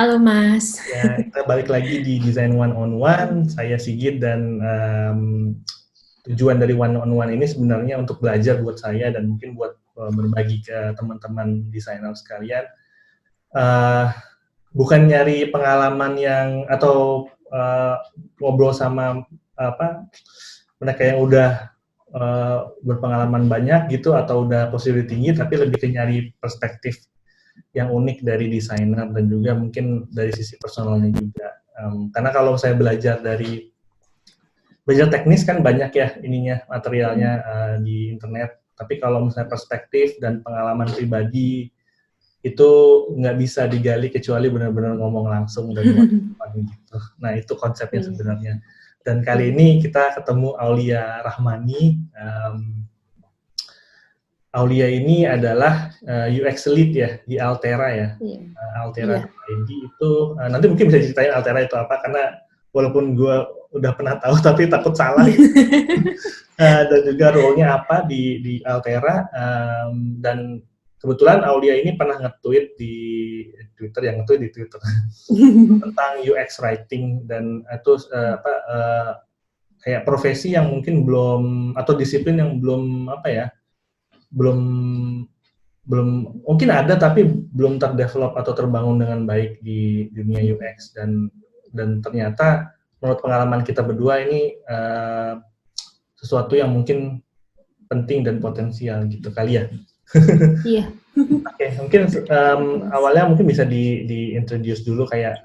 Halo Mas. Ya, kita balik lagi di Design One on One. Saya Sigit dan tujuan dari One on One ini sebenarnya untuk belajar buat saya dan mungkin buat berbagi ke teman-teman desainer sekalian. Uh, Bukan nyari pengalaman yang atau ngobrol sama mereka yang udah berpengalaman banyak gitu atau udah positif tinggi, tapi lebih ke nyari perspektif yang unik dari desainer dan juga mungkin dari sisi personalnya juga. Karena kalau saya belajar teknis kan banyak ya ininya materialnya di internet. Tapi kalau misalnya perspektif dan pengalaman pribadi itu nggak bisa digali kecuali benar-benar ngomong langsung dan one gitu. Nah itu konsepnya Iya, sebenarnya. Dan kali iya, ini kita ketemu Aulia Rahmani. Aulia ini adalah UX Lead ya di Altera ya. iya, iya. Altera.id itu nanti mungkin bisa ceritain Altera itu apa karena walaupun gue udah pernah tahu tapi takut salah gitu. Dan juga role-nya apa di Altera dan kebetulan Aulia ini pernah nge-tweet di Twitter yang nge-tweet di Twitter tentang UX writing dan itu kayak profesi yang mungkin belum atau disiplin yang belum apa ya belum belum mungkin ada tapi belum terdevelop atau terbangun dengan baik di dunia UX dan ternyata menurut pengalaman kita berdua ini sesuatu yang mungkin penting dan potensial gitu kali ya. Iya. Oke, mungkin awalnya mungkin bisa di introduce dulu kayak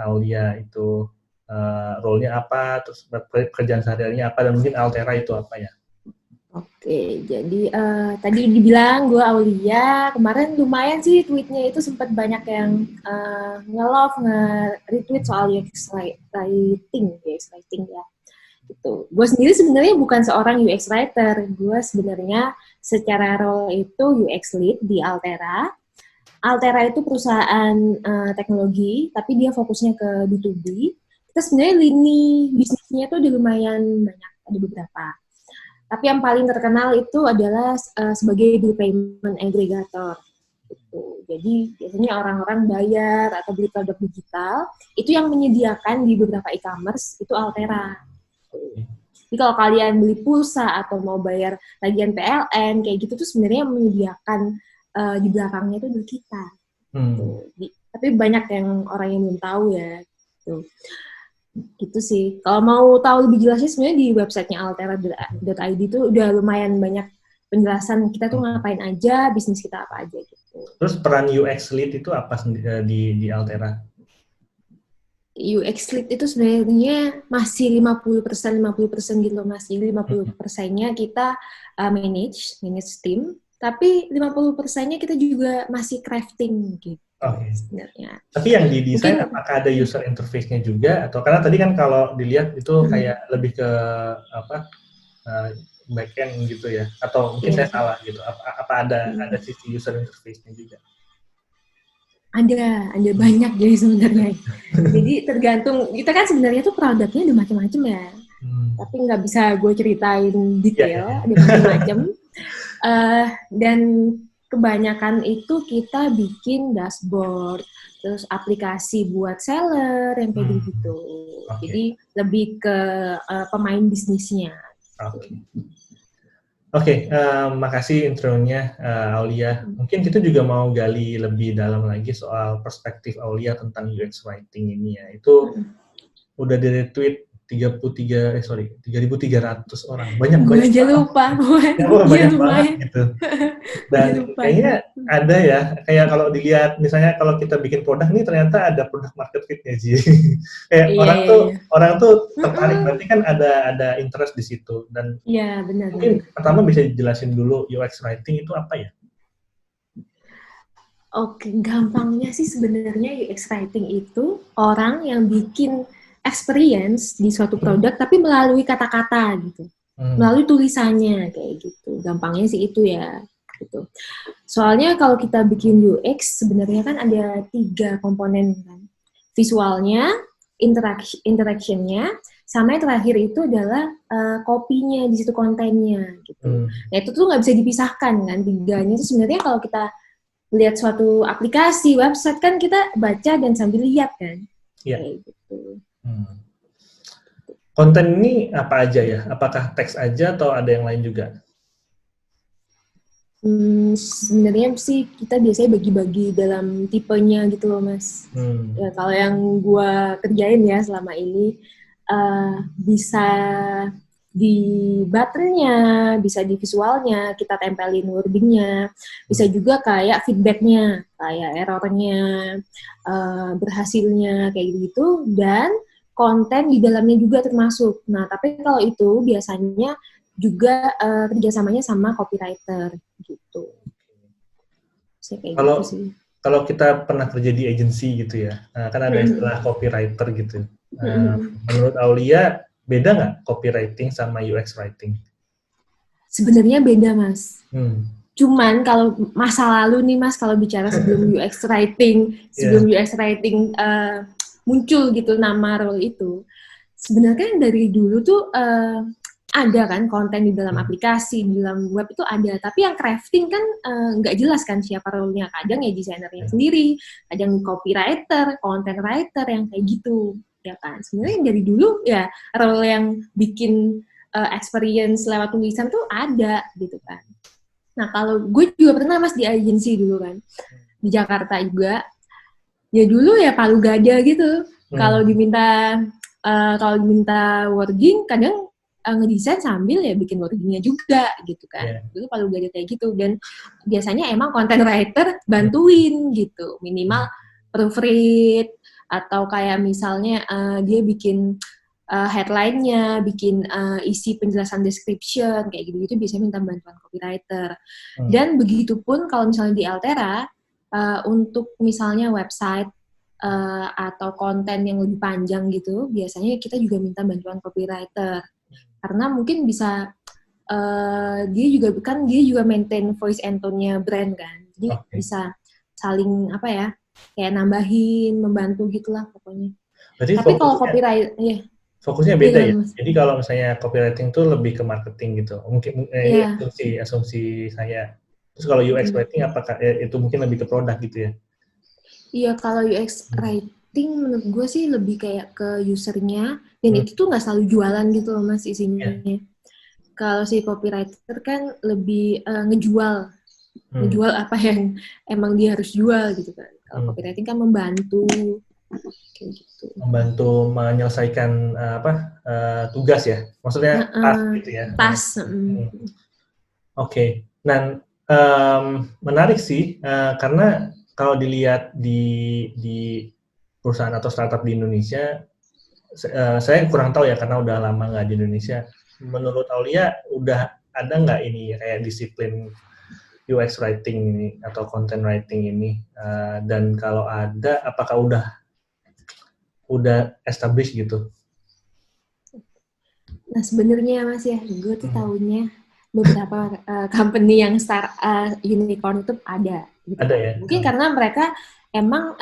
Aulia itu role-nya apa, terus pekerjaan sehari-harinya apa, dan mungkin Altera itu apa ya? Oke, jadi tadi dibilang gue Aulia, kemarin lumayan sih tweetnya itu sempat banyak yang nge-love, nge-retweet soal UX writing ya. Gitu. Gue sendiri sebenarnya bukan seorang UX writer, gue sebenarnya secara role itu UX lead di Altera. Altera itu perusahaan teknologi, tapi dia fokusnya ke B2B. Kita sebenarnya lini bisnisnya itu udah lumayan banyak, ada beberapa. Tapi yang paling terkenal itu adalah sebagai bill payment aggregator. Gitu. Jadi biasanya orang-orang bayar atau beli produk digital, itu yang menyediakan di beberapa e-commerce itu Altera. Jadi kalau kalian beli pulsa atau mau bayar tagihan PLN kayak gitu tuh sebenarnya menyediakan di belakangnya itu dari kita. Tapi banyak yang orang yang belum tahu ya. Gitu sih. Kalau mau tahu lebih jelasnya sebenarnya di websitenya altera.id itu udah lumayan banyak penjelasan kita tuh ngapain aja, bisnis kita apa aja gitu. Terus peran UX lead itu apa di Altera? UX lead itu sebenarnya masih 50% gitu Mas. Jadi 50%-nya kita manage tim, tapi 50%-nya kita juga masih crafting gitu. Oke. Sebenarnya. Tapi yang didesain Mungkin apakah ada user interface-nya juga atau karena tadi kan kalau dilihat itu kayak lebih ke apa backend gitu ya atau mungkin saya salah gitu apa ada sisi user interface-nya juga? Ada banyak jadi sebenarnya. Jadi tergantung kita kan sebenarnya tuh produknya ada macam-macam ya. Tapi nggak bisa gue ceritain detail, ada macam-macam. Dan kebanyakan itu kita bikin dashboard, terus aplikasi buat seller yang kayak gitu. Okay. Jadi lebih ke pemain bisnisnya. Oke, makasih intronya Aulia. Mungkin kita juga mau gali lebih dalam lagi soal perspektif Aulia tentang UX writing ini ya. Itu udah di-retweet 3.300 orang. Banyak gue aja lupa. Banyak banget gitu. Dan kayaknya ada ya, kayak kalau dilihat misalnya kalau kita bikin produk nih ternyata ada produk market fit-nya sih. Kayak orang tuh tertarik, berarti kan ada interest di situ. Dan benar. mungkin pertama bisa dijelasin dulu UX writing itu apa ya? Oke, gampangnya sih sebenarnya UX writing itu orang yang bikin experience di suatu produk tapi melalui kata-kata gitu. Melalui tulisannya kayak gitu. Gampangnya sih itu ya gitu. Soalnya kalau kita bikin UX sebenarnya kan ada 3 komponen kan. Visualnya, interaction-nya, sama yang terakhir itu adalah copy-nya di situ kontennya gitu. Nah itu tuh nggak bisa dipisahkan kan, 3-nya itu sebenarnya kalau kita lihat suatu aplikasi, website kan kita baca dan sambil lihat kan. Iya. Kayak gitu. Konten ini apa aja ya? Apakah teks aja atau ada yang lain juga? Sebenarnya sih kita biasanya bagi-bagi dalam tipenya gitu loh Mas. Ya, kalau yang gue kerjain ya selama ini bisa di buttonnya, bisa di visualnya, kita tempelin wordingnya, bisa juga kayak feedbacknya, kayak errornya, berhasilnya kayak gitu, dan konten di dalamnya juga termasuk. Nah, tapi kalau itu biasanya juga kerjasamanya sama copywriter gitu. Kayak Kalau gitu sih. kalau kita pernah kerja di agency gitu ya, kan ada istilah copywriter gitu. Menurut Aulia, beda nggak copywriting sama UX writing? Sebenarnya beda, Mas. Cuman kalau masa lalu nih, Mas, kalau bicara sebelum UX writing, muncul gitu nama role itu, sebenarnya dari dulu tuh ada kan konten di dalam aplikasi, di dalam web itu ada. Tapi yang crafting kan nggak jelas kan siapa role-nya. Kadang ya desainernya sendiri, kadang copywriter, content writer yang kayak gitu, ya kan. Sebenarnya dari dulu ya role yang bikin experience lewat tulisan tuh ada gitu kan. Nah kalau gue juga pernah Mas di agensi dulu kan, di Jakarta juga. Ya dulu ya palu gada gitu. Kalau diminta wording, kadang ngedesain sambil ya bikin wordingnya juga gitu kan. Dulu palu gada kayak gitu. Dan biasanya emang content writer bantuin gitu. Minimal proofread atau kayak misalnya dia bikin headline-nya, bikin isi penjelasan description, kayak gitu-gitu biasanya minta bantuan copywriter. Dan begitupun kalau misalnya di Altera, untuk misalnya website atau konten yang lebih panjang gitu, biasanya kita juga minta bantuan copywriter. Karena mungkin bisa, dia juga maintain voice and tone-nya brand kan. Jadi bisa saling, kayak nambahin, membantu gitulah pokoknya. Berarti tapi kalau copywriter, fokusnya beda ya. Jadi kalau misalnya copywriting tuh lebih ke marketing gitu. Mungkin ini asumsi saya. Terus kalau UX writing apakah itu mungkin lebih ke produk gitu ya? Iya, kalau UX writing menurut gue sih lebih kayak ke usernya, dan itu tuh nggak selalu jualan gitu loh Mas isinya. Kalau si copywriter kan lebih ngejual apa yang emang dia harus jual gitu kan. Kalau copywriting kan membantu kayak gitu. Membantu menyelesaikan tugas ya, maksudnya task gitu ya. Task. Oke. Dan menarik sih karena kalau dilihat di perusahaan atau startup di Indonesia, saya kurang tahu ya karena udah lama nggak di Indonesia. Menurut Aulia, udah ada nggak ini kayak disiplin UX writing ini atau content writing ini? Dan kalau ada, apakah udah established gitu? Nah sebenarnya Mas ya, gue tuh tahunya beberapa company yang unicorn itu ada. Gitu. Ada ya? Mungkin karena mereka emang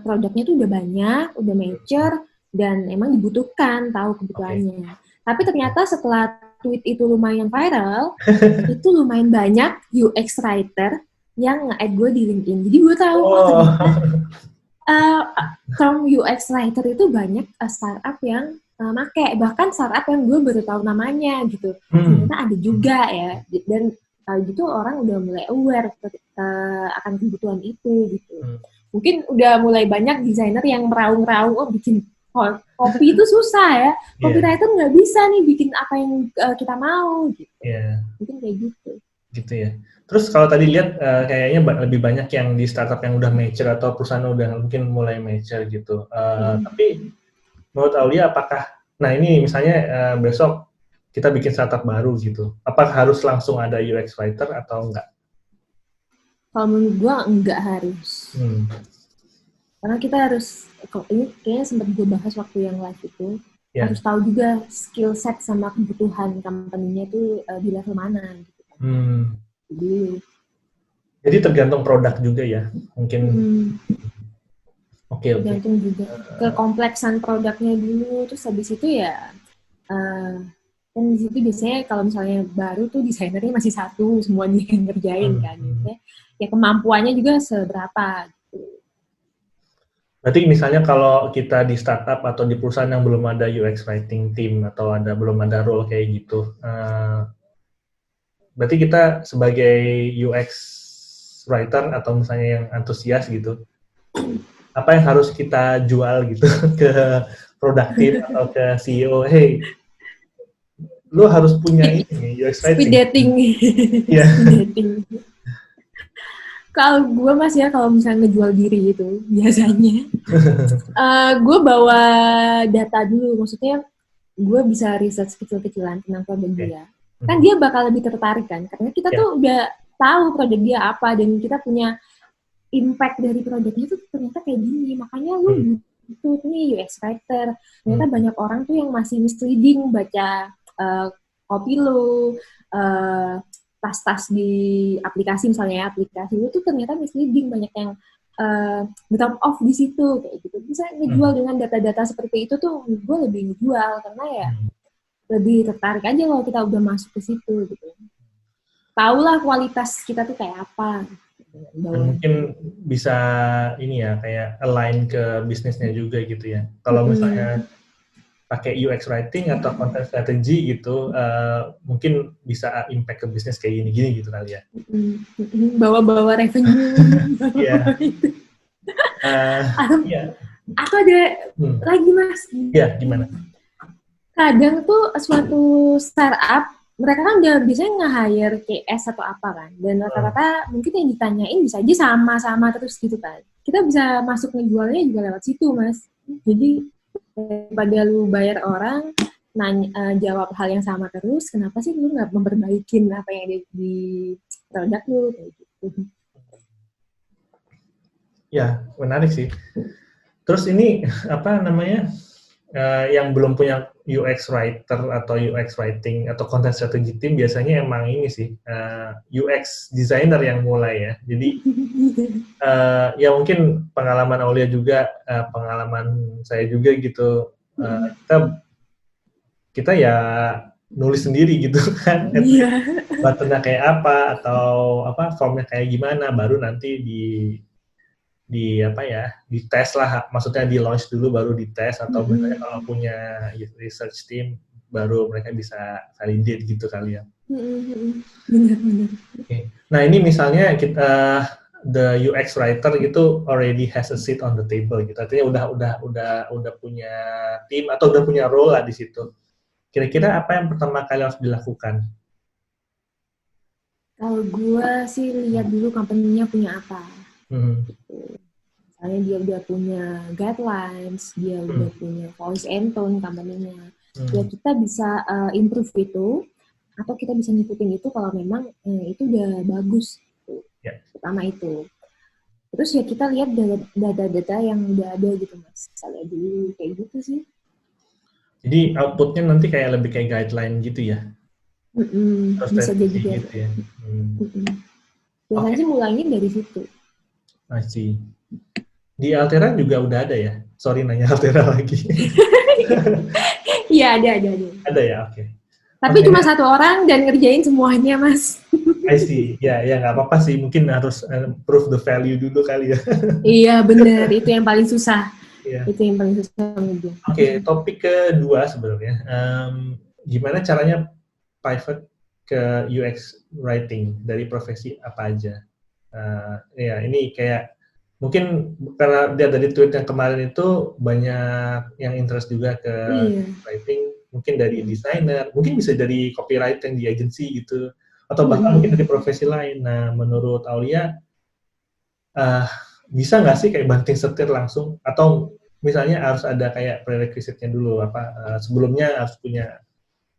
produknya tuh udah banyak, udah mature, dan emang dibutuhkan tahu kebutuhannya. Tapi ternyata setelah tweet itu lumayan viral, itu lumayan banyak UX writer yang nge-add gue di LinkedIn. Jadi gue tahu ternyata term UX writer itu banyak startup yang make, bahkan startup yang gue baru tahu namanya gitu. Ternyata ada juga ya, dan gitu orang udah mulai aware akan kebutuhan itu gitu. Mungkin udah mulai banyak desainer yang meraung-raung, bikin kopi itu susah ya, copywriter nggak bisa nih bikin apa yang kita mau gitu. Mungkin kayak gitu. Gitu ya. Terus kalau tadi lihat kayaknya lebih banyak yang di startup yang udah mature atau perusahaan udah mungkin mulai mature gitu. Tapi menurut Aulia apakah, nah ini misalnya besok kita bikin startup baru gitu, apakah harus langsung ada UX writer atau enggak? Kalau menurut gue enggak harus. Karena kita harus, ini kayaknya sempat gue bahas waktu yang live itu, harus tahu juga skill set sama kebutuhan company-nya itu di level mana gitu. Jadi tergantung produk juga ya, mungkin. Tergantung juga kekompleksan produknya dulu, terus habis itu ya Kan di situ biasanya kalau misalnya baru tuh desainernya masih satu, semuanya yang ngerjain kan. Ya kemampuannya juga seberapa. Berarti misalnya kalau kita di startup atau di perusahaan yang belum ada UX writing team atau belum ada role kayak gitu, berarti kita sebagai UX writer atau misalnya yang antusias gitu, apa yang harus kita jual gitu ke produktif atau ke CEO? Hey, lu harus punya ini UX Speed writing. dating. Iya. Speed dating. Kalau gue mas ya, kalau misalnya ngejual diri itu biasanya, gue bawa data dulu. Maksudnya gue bisa research kecil-kecilan tentang produk Oke. dia. Kan dia bakal lebih tertarik kan, karena kita Ya. tuh udah tahu produk dia apa dan kita punya impact dari produknya tuh ternyata kayak gini. Makanya lu butuh nih UX writer. Ternyata banyak orang tuh yang masih misleading baca copy lu, tas-tas di aplikasi misalnya aplikasi lu tuh ternyata misleading, banyak yang drop off di situ kayak gitu. Bisa ngejual dengan data-data seperti itu tuh gue lebih ngejual karena ya lebih tertarik aja kalau kita udah masuk ke situ gitu. Tahulah kualitas kita tuh kayak apa. Dan mungkin bisa ini ya kayak align ke bisnisnya juga gitu ya. Kalau misalnya pakai UX writing atau content strategy gitu, mungkin bisa impact ke bisnis kayak gini-gini gitu kali ya. Bawa-bawa revenue. Iya. Atau ada lagi mas. Iya, gimana? Kadang tuh suatu startup mereka kan udah biasanya nge-hire KS atau apa kan, dan rata-rata mungkin yang ditanyain bisa aja sama-sama terus gitu kan. Kita bisa masuk ngejualnya juga lewat situ mas. Jadi pada lu bayar orang nanya, jawab hal yang sama terus, kenapa sih lu nggak memperbaikin apa yang ada di produk lu kayak gitu. Ya, menarik sih. Terus ini apa namanya? Yang belum punya UX writer atau UX writing atau content strategy team biasanya emang ini sih UX designer yang mulai ya. Jadi ya mungkin pengalaman Aulia juga, pengalaman saya juga gitu. Kita ya nulis sendiri gitu kan. Buttonnya kayak apa atau apa formnya kayak gimana, baru nanti di apa ya, di tes lah, maksudnya di launch dulu baru di tes, atau misalnya kalau punya research team baru mereka bisa validate gitu kali ya. Benar-benar. Okay. Nah ini misalnya kita the UX writer gitu already has a seat on the table gitu, artinya udah punya tim atau udah punya role lah di situ. Kira-kira apa yang pertama kali harus dilakukan? Kalau gue sih lihat dulu company-nya punya apa. Misalnya dia udah punya guidelines, dia udah punya voice and tone company-nya. Ya kita bisa improve itu, atau kita bisa ngikutin itu kalau memang itu udah bagus. Pertama itu. Terus ya kita lihat data-data yang udah ada gitu mas. Misalnya dulu kayak gitu sih. Jadi outputnya nanti kayak lebih kayak guideline gitu ya? Bisa jadi gitu ya. Biasanya sih mulainya dari situ. I see. Di Altera juga udah ada ya? Sorry nanya Altera lagi. Iya ada. Ada ya, oke. Tapi cuma satu orang dan ngerjain semuanya mas. I see. Ya nggak apa-apa sih. Mungkin harus prove the value dulu kali ya. Iya benar, itu yang paling susah. Yeah. Itu yang paling susah. Oke, topik kedua sebenarnya. Gimana caranya pivot ke UX writing dari profesi apa aja? Ya ini kayak mungkin karena dia dari tweet yang kemarin itu banyak yang interest juga ke writing, mungkin dari desainer, mungkin bisa dari copyright yang di agency gitu, atau bahkan mungkin dari profesi lain. Nah, menurut Aulia, bisa nggak sih kayak banting setir langsung, atau misalnya harus ada kayak prerequisite-nya dulu, sebelumnya harus punya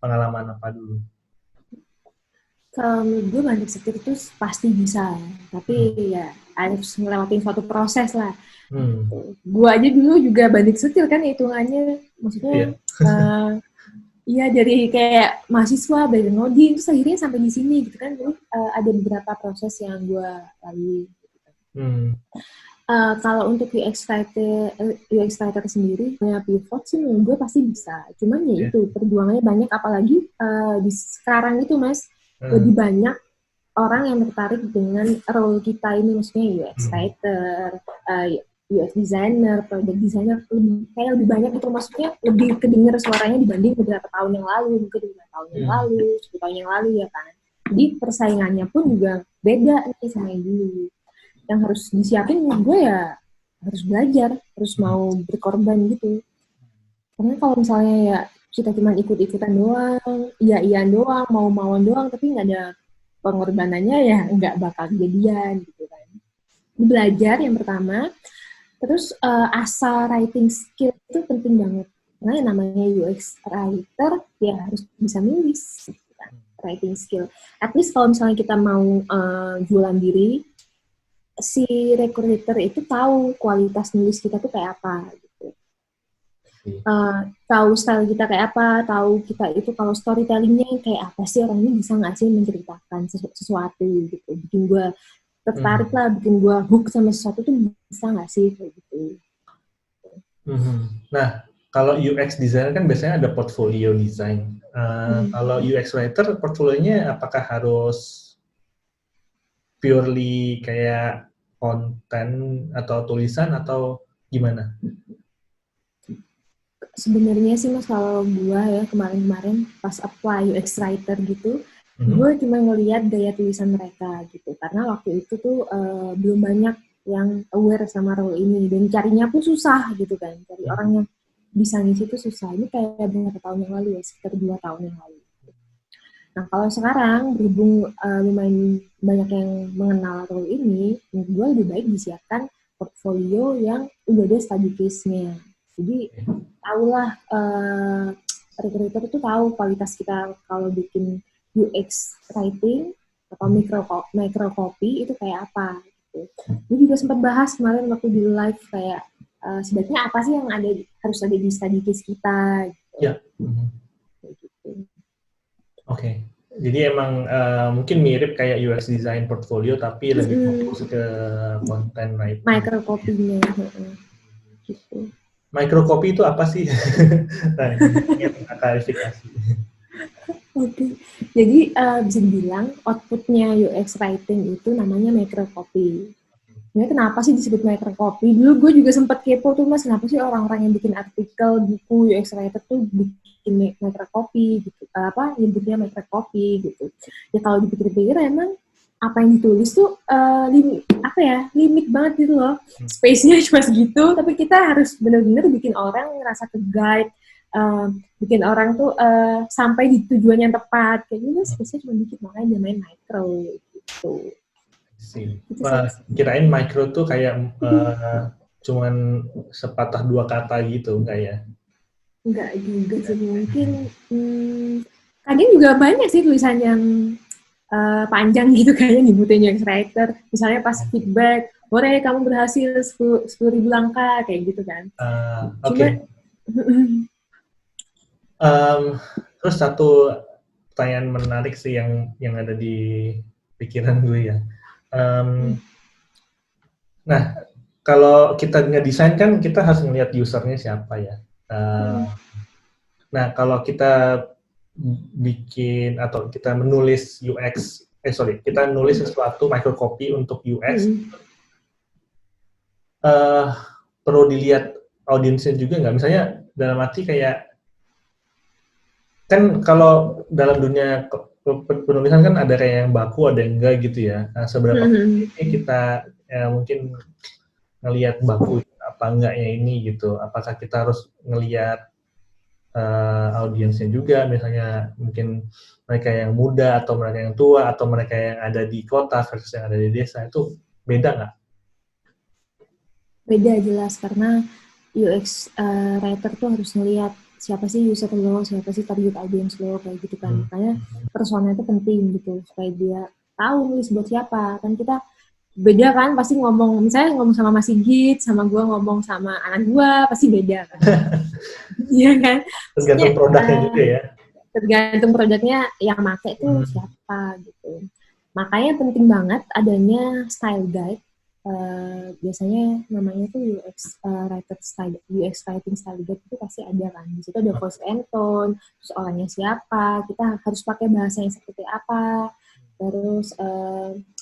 pengalaman apa dulu? Kalau menurut gue banting setir itu pasti bisa, tapi ya harus ngelewatin suatu proses lah. Gue aja dulu juga banting setir kan hitungannya, maksudnya iya dari kayak mahasiswa, dari ngoding, terus akhirnya sampai di sini gitu kan. Jadi ada beberapa proses yang gue lalui. Kalau untuk UX writer sendiri, punya pivot sih menurut gue pasti bisa. Cuman ya Ya. itu, perjuangannya banyak, apalagi di sekarang itu Mas, Hmm. lebih banyak orang yang tertarik dengan role kita ini, maksudnya UX Hmm. writer, UX designer, project designer, kayak lebih banyak itu, maksudnya lebih kedenger suaranya dibanding beberapa tahun yang lalu, mungkin 5 tahun yang lalu, 10 tahun yang lalu ya kan. Jadi persaingannya pun juga beda nih sama yang dulu. Yang harus disiapin menurut gue ya harus belajar, harus mau berkorban gitu. Karena kalau misalnya ya kita cuma ikut-ikutan doang, iya-iyan doang, mau-mauan doang, tapi nggak ada pengorbanannya ya nggak bakal kejadian gitu kan. Belajar yang pertama, terus asal writing skill itu penting banget. Karena yang namanya UX writer ya harus bisa nulis, gitu kan, writing skill. At least kalau misalnya kita mau jualan diri, si recruiter itu tahu kualitas nulis kita tuh kayak apa gitu. Tahu style kita kayak apa, tahu kita itu kalau storytellingnya kayak apa sih, orang ini bisa nggak sih menceritakan sesuatu gitu, bikin gue tertarik lah, bikin gue hook sama sesuatu tuh bisa nggak sih kayak gitu. Nah, kalau UX designer kan biasanya ada portfolio design. Kalau UX writer, portfolionya apakah harus purely kayak konten atau tulisan atau gimana? Sebenarnya sih Mas, kalau gue ya kemarin-kemarin pas apply UX writer gitu, gue cuma ngelihat gaya tulisan mereka gitu, karena waktu itu tuh belum banyak yang aware sama role ini, dan carinya pun susah gitu kan, cari orang yang bisa ngisi itu susah. Ini kayak beberapa tahun yang lalu ya, sekitar 2 tahun yang lalu. Nah kalau sekarang berhubung lumayan banyak yang mengenal role ini, menurut gue lebih baik disiapkan portfolio yang udah ada study case-nya. Jadi tahulah recruiter itu tahu kualitas kita kalau bikin UX writing atau micro copy itu kayak apa gitu. Gue juga sempat bahas kemarin waktu di live kayak sebaiknya apa sih yang harus ada di study case kita gitu. Ya. Gitu. Oke. Jadi emang mungkin mirip kayak UX design portfolio tapi lebih fokus ke konten writing. Micro copy-nya gitu. Microcopy itu apa sih? Nah, ingin klarifikasi. Oke, jadi bisa dibilang outputnya UX writing itu namanya microcopy. Nah, kenapa sih disebut microcopy? Dulu gue juga sempat kepo tuh Mas, kenapa sih orang-orang yang bikin artikel, buku, UX writer tuh bikin microcopy gitu, nyebutnya microcopy gitu. Ya kalau dipikir-pikir emang apa yang ditulis tuh limit banget gitu loh, space-nya cuma segitu, tapi kita harus benar-benar bikin orang ngerasa ke-guide, bikin orang tuh sampai di tujuan yang tepat, kayak gitu. Space-nya cuma dikit, makanya namanya micro gitu. Wah, kirain micro tuh kayak cuman sepatah dua kata gitu, enggak ya? Enggak juga sih, mungkin kadang juga banyak sih tulisan yang panjang gitu kayaknya nyebutin UX writer. Misalnya pas feedback, "Hore, kamu berhasil 10.000 langkah," kayak gitu kan. Oke. Terus satu pertanyaan menarik sih yang ada di pikiran gue ya. Nah, kalau kita ngedesain kan kita harus ngelihat usernya siapa ya. Nah, kalau kita bikin atau kita menulis kita nulis sesuatu microcopy untuk UX, perlu dilihat audiensnya juga nggak? Misalnya dalam arti kayak, kan kalau dalam dunia penulisan kan ada kayak yang baku, ada yang enggak gitu ya. Nah, seberapa penting kita mungkin ngelihat baku apa enggaknya ini gitu. Apakah kita harus ngelihat audiensnya juga, misalnya mungkin mereka yang muda atau mereka yang tua atau mereka yang ada di kota versus yang ada di desa, itu beda nggak? Beda jelas, karena UX writer tuh harus ngelihat siapa sih user lo, siapa sih target audience lo, kayak gitu kan. Makanya persona itu penting gitu, supaya dia tahu nulis buat siapa. Kan kita beda kan, pasti misalnya ngomong sama Mas Sigit, sama gue ngomong sama anak gue, pasti beda kan. Iya kan? Tergantung produknya juga ya. Tergantung produknya yang make tuh siapa gitu. Makanya penting banget adanya style guide biasanya namanya tuh UX writing style guide itu pasti ada kan. Di situ ada voice and tone, terus orangnya siapa, kita harus pakai bahasa yang seperti apa, terus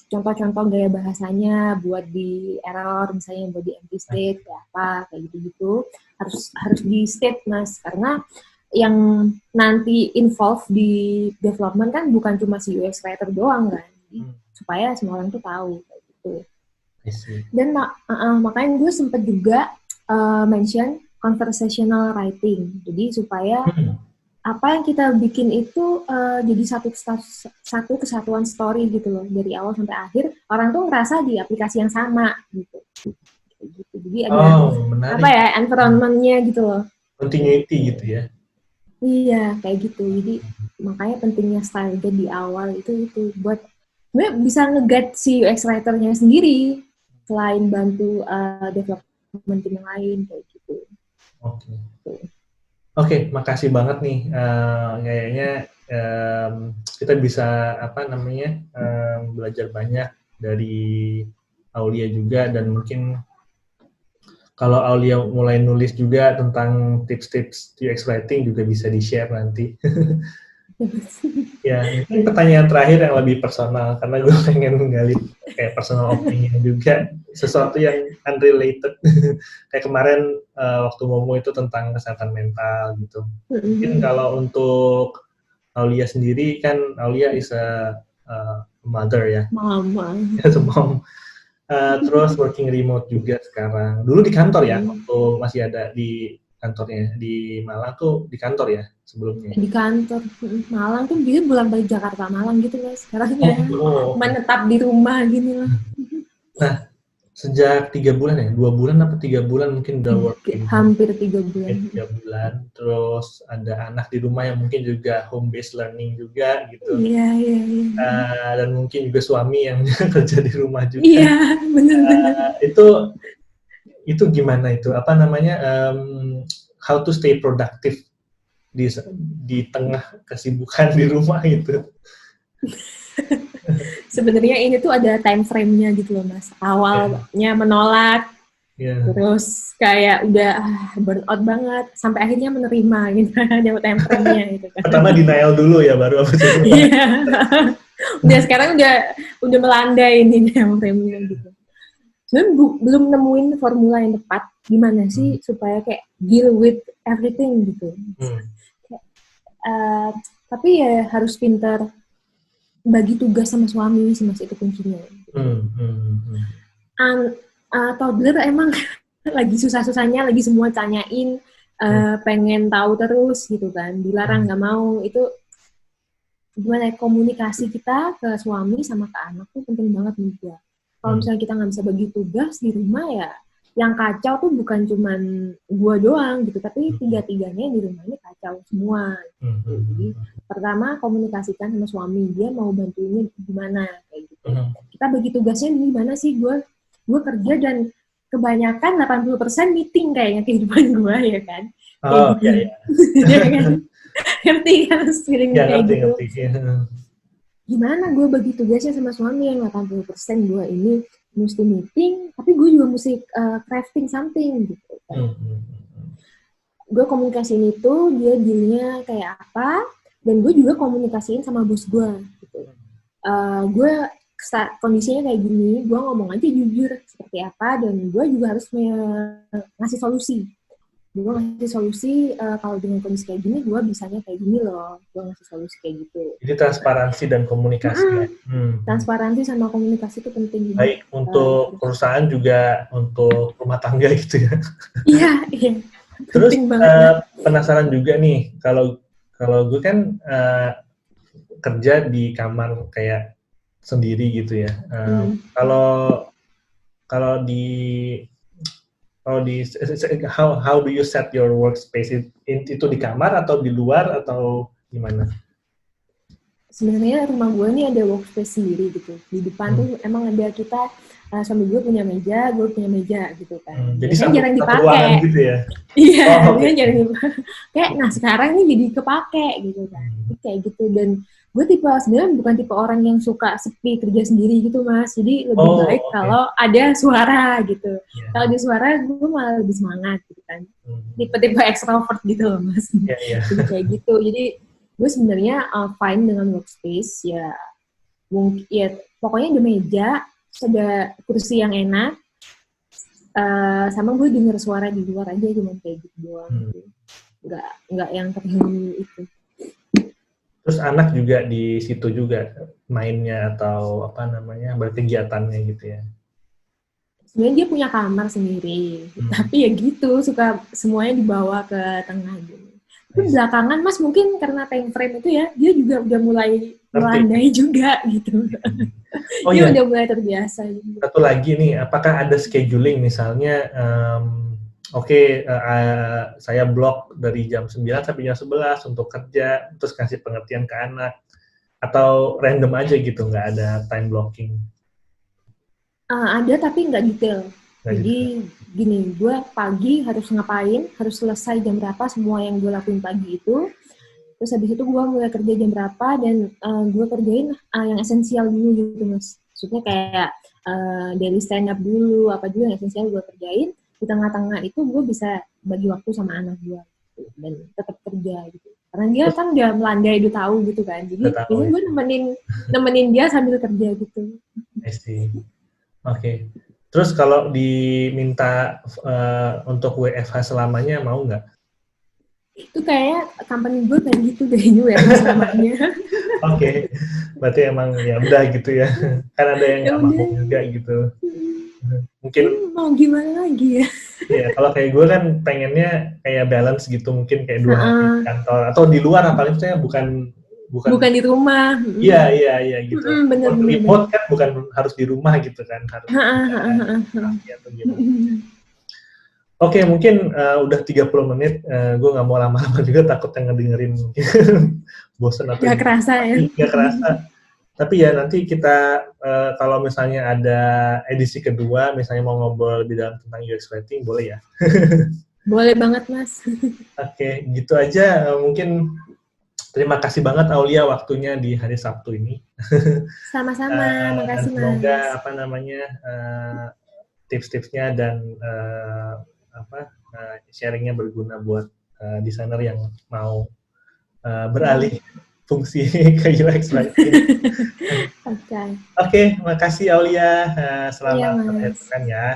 contoh-contoh gaya bahasanya buat di error, misalnya buat di empty state kayak apa, kayak gitu-gitu harus di state Mas, karena yang nanti involve di development kan bukan cuma si UX writer doang kan, supaya semua orang tuh tahu kayak gitu. Dan makanya gue sempet juga mention conversational writing, jadi supaya apa yang kita bikin itu jadi satu kesatuan story gitu loh, dari awal sampai akhir orang tuh ngerasa di aplikasi yang sama gitu. Jadi ada apa ya, environment-nya gitu loh, continuity gitu ya. Iya kayak gitu, jadi makanya pentingnya style guide di awal itu buat gue bisa nge-guide si UX writer-nya sendiri selain bantu development tim yang lain kayak gitu. Oke, makasih banget nih. Kayaknya kita bisa belajar banyak dari Aulia juga, dan mungkin kalau Aulia mulai nulis juga tentang tips-tips UX writing juga bisa di-share nanti. Ya, mungkin pertanyaan terakhir yang lebih personal, karena gue pengen menggali kayak personal opinion juga, sesuatu yang unrelated. Kayak kemarin waktu ngomong itu tentang kesehatan mental gitu. Mungkin kalau untuk Aulia sendiri, kan Aulia is a mother ya. Mama. Mom. Terus working remote juga sekarang. Dulu di kantor ya, waktu masih ada di kantornya di Malang tuh, di kantor ya sebelumnya. Di kantor Malang tuh dia bulan balik Jakarta Malang gitu Mas. Sekarang ya menetap di rumah gini lah. Nah, sejak 3 bulan ya, 2 bulan apa 3 bulan mungkin udah working. Hampir 3 bulan. 3 bulan. Terus ada anak di rumah yang mungkin juga home based learning juga gitu. Iya. Dan mungkin juga suami yang kerja di rumah juga. Iya, benar. Itu gimana itu? Apa namanya? How to stay productive di tengah kesibukan di rumah gitu. Sebenarnya ini tuh ada time frame-nya gitu loh Mas. Awalnya menolak, terus kayak udah burn out banget, sampai akhirnya menerima gitu, ada time frame-nya gitu kan. Pertama denial dulu ya, baru apa sih? Iya. Udah sekarang udah melandai ini time frame-nya gitu. Sebenarnya belum nemuin formula yang tepat gimana sih supaya kayak deal with everything gitu. Tapi ya harus pintar bagi tugas sama suami sih Mas, itu kuncinya. Toddler emang lagi susah-susahnya, lagi semua tanyain, pengen tahu terus gitu kan, dilarang nggak mau. Itu gimana komunikasi kita ke suami sama ke anak tuh penting banget juga. Kalau misalnya kita nggak bisa bagi tugas di rumah, ya yang kacau tuh bukan cuman gua doang gitu, tapi tiga-tiganya di rumah ini kacau semua. Gitu. Jadi pertama komunikasikan sama suami, dia mau bantuinnya gimana kayak gitu. Kita bagi tugasnya gimana sih, gue kerja dan kebanyakan 80% meeting kayaknya kehidupan gue ya kan. Iya kan. Ngerti kan feeling kayak gitu. Gimana gue bagi tugasnya sama suami yang 80% gue ini mesti meeting, tapi gue juga mesti crafting something gitu kan. Gue komunikasiin itu, dia dealnya kayak apa, dan gue juga komunikasiin sama bos gue gitu. Gue kondisinya kayak gini, gue ngomong aja jujur seperti apa, dan gue juga harus ngasih solusi. Gue ngasih solusi, kalau dengan kondisi kayak gini, gue bisanya kayak gini loh. Gue ngasih solusi kayak gitu. Jadi transparansi dan komunikasi. Transparansi sama komunikasi itu penting. Baik untuk perusahaan juga untuk rumah tangga gitu ya. Iya. Terus penasaran juga nih, kalau gue kan kerja di kamar kayak sendiri gitu ya. Kalau di how do you set your workspace? Itu di kamar atau di luar atau gimana? Sebenarnya rumah gue ini ada workspace sendiri gitu. Di depan tuh emang ada kita, suami gue punya meja, gue punya meja gitu kan. Jadi jarang dipakai. Gitu ya? Iya, jarang dipakai. Kayak, nah sekarang ini jadi kepake gitu kan. Kayak gitu, dan gue sebenarnya bukan tipe orang yang suka sepi kerja sendiri gitu Mas. Jadi lebih Oh, baik oke. kalau ada suara gitu. Iya. Kalau ada suara gue malah lebih semangat gitu kan. Hmm. Tipe-tipe extrovert gitu loh Mas. Iya, iya. Jadi kayak gitu. Jadi gue sebenarnya fine dengan workspace ya. Mungkin ya pokoknya ada meja, ada kursi yang enak. Sama gue denger suara di luar aja cuma kayak gitu doang. Gitu. Nggak yang terganggu itu. Terus anak juga di situ juga mainnya atau apa namanya berkegiatannya gitu ya. Sebenarnya dia punya kamar sendiri, tapi ya gitu suka semuanya dibawa ke tengah gitu. Tapi Nice. belakangan Mas mungkin karena time frame itu ya, dia juga udah mulai Ngerti. melandai juga gitu. Oh Dia iya, udah mulai terbiasa gitu. satu lagi nih, apakah ada scheduling misalnya, saya blok dari jam 9 sampai jam 11 untuk kerja, terus kasih pengertian ke anak, atau random aja gitu, nggak ada time blocking? Ada tapi nggak detail. Nggak Jadi gitu. gini, gue pagi harus ngapain, harus selesai jam berapa semua yang gue lakuin pagi itu. Terus habis itu gue mulai kerja jam berapa dan gue kerjain yang esensial dulu gitu Mas. Maksudnya kayak daily stand up dulu, apa juga yang esensial gue kerjain. Di tengah-tengah itu gue bisa bagi waktu sama anak gue gitu, dan tetap kerja gitu. Karena dia Terus kan udah melandai, udah tahu gitu kan. Jadi nggak tahu ini ya, gue nemenin dia sambil kerja gitu. I see. Oke. Terus kalau diminta untuk WFH selamanya mau nggak? Itu kayak company gue kayak gitu deh, ya selamanya. Oke, berarti emang ya udah gitu ya. Kan ada yang Ya nggak mau udah, juga gitu. ya Mungkin mau gimana lagi ya. ya kalau kayak gue kan pengennya kayak balance gitu, mungkin kayak 2 hari di Heeh. kantor atau di luar, apalagi saya bukan bukan Bukan di rumah. iya iya iya gitu. Bener Walaupun bener bener. remote kan bukan harus di rumah gitu kan, harus Heeh, ada heeh, heeh, heeh. kafe atau gimana. Oke, mungkin udah 30 menit, gue nggak mau lama-lama juga, takut yang ngedengerin mungkin bosen atau Gak gimana. kerasa ya. Tapi nggak kerasa. Tapi ya nanti kita, kalau misalnya ada edisi kedua, misalnya mau ngobrol lebih dalam tentang UX writing, boleh ya? Boleh banget Mas. Oke, gitu aja. Mungkin terima kasih banget Aulia waktunya di hari Sabtu ini. Sama-sama, Dan makasih Mas. semoga apa namanya tips-tipsnya dan sharingnya berguna buat desainer yang mau beralih fungsi ke UX writing. Oke. Oke, makasih Aulia. Iya Selamat akhir Mas. pekan ya.